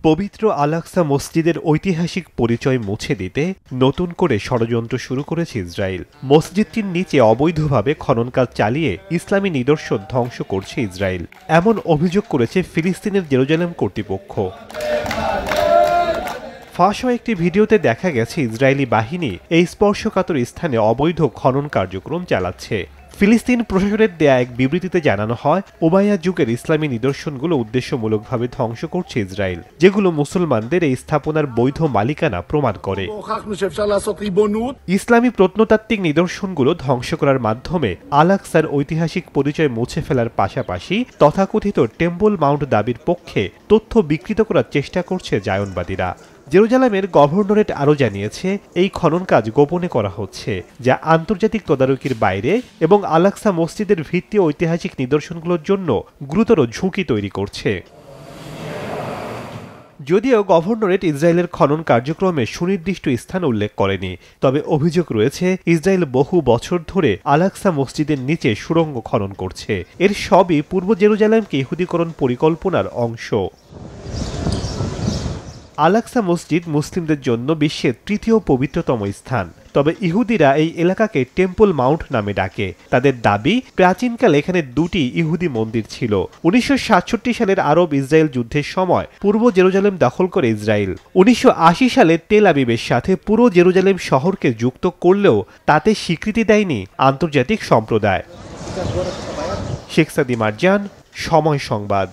পবিত্র আল-আকসা মসজিদের ঐতিহাসিক পরিচয় মুছে দিতে নতুন করে ষড়যন্ত্র শুরু করেছে ইসরায়েল। মসজিদটির নিচে অবৈধভাবে খনন কাজ চালিয়ে ইসলামী নিদর্শন ধ্বংস করছে ইসরায়েল, এমন অভিযোগ করেছে ফিলিস্তিনের জেরুজালেম কর্তৃপক্ষ। ফাঁস হওয়া একটি ভিডিওতে দেখা গেছে ইসরায়েলি বাহিনী এই স্পর্শকাতর স্থানে অবৈধ খনন কার্যক্রম চালাচ্ছে। ফিলিস্তিন প্রশাসনের দেয়া এক বিবৃতিতে জানানো হয়, উমাইয়া যুগের ইসলামী নিদর্শনগুলো উদ্দেশ্যমূলকভাবে ধ্বংস করছে ইসরায়েল, যেগুলো মুসলমানদের এই স্থাপনার বৈধ মালিকানা প্রমাণ করে। ইসলামী প্রত্নতাত্ত্বিক নিদর্শনগুলো ধ্বংস করার মাধ্যমে আল-আকসার ঐতিহাসিক পরিচয় মুছে ফেলার পাশাপাশি তথাকথিত টেম্পল মাউন্ট দাবির পক্ষে তথ্য বিকৃত করার চেষ্টা করছে জায়নবাদীরা। জেরুজালেমের গভর্নরেট আরও জানিয়েছে, এই খনন কাজ গোপনে করা হচ্ছে, যা আন্তর্জাতিক তদারকির বাইরে এবং আল-আকসা মসজিদের ভিত্তি ঐতিহাসিক নিদর্শনগুলোর জন্য গুরুতর ঝুঁকি তৈরি করছে। যদিও গভর্নরেট ইসরায়েলের খনন কার্যক্রমে সুনির্দিষ্ট স্থান উল্লেখ করেনি, তবে অভিযোগ রয়েছে ইসরায়েল বহু বছর ধরে আল-আকসা মসজিদের নিচে সুড়ঙ্গ খনন করছে। এর সবই পূর্ব জেরুজালেমকে ইহুদিকরণ পরিকল্পনার অংশ। আল-আকসা মসজিদ মুসলিমদের জন্য বিশ্বের তৃতীয় পবিত্রতম স্থান, তবে ইহুদিরা এই এলাকাকে টেম্পল মাউন্ট নামে ডাকে। তাদের দাবি, প্রাচীনকালে এখানে দুটি ইহুদি মন্দির ছিল। 1967 সালের আরব ইসরায়েল যুদ্ধের সময় পূর্ব জেরুজালেম দখল করে ইসরায়েল 1980 সালে তেল আবিবের সাথে পুরো জেরুজালেম শহরকে যুক্ত করলেও তাতে স্বীকৃতি দেয়নি আন্তর্জাতিক সম্প্রদায়। শেখ সাদি মারজান, সময় সংবাদ।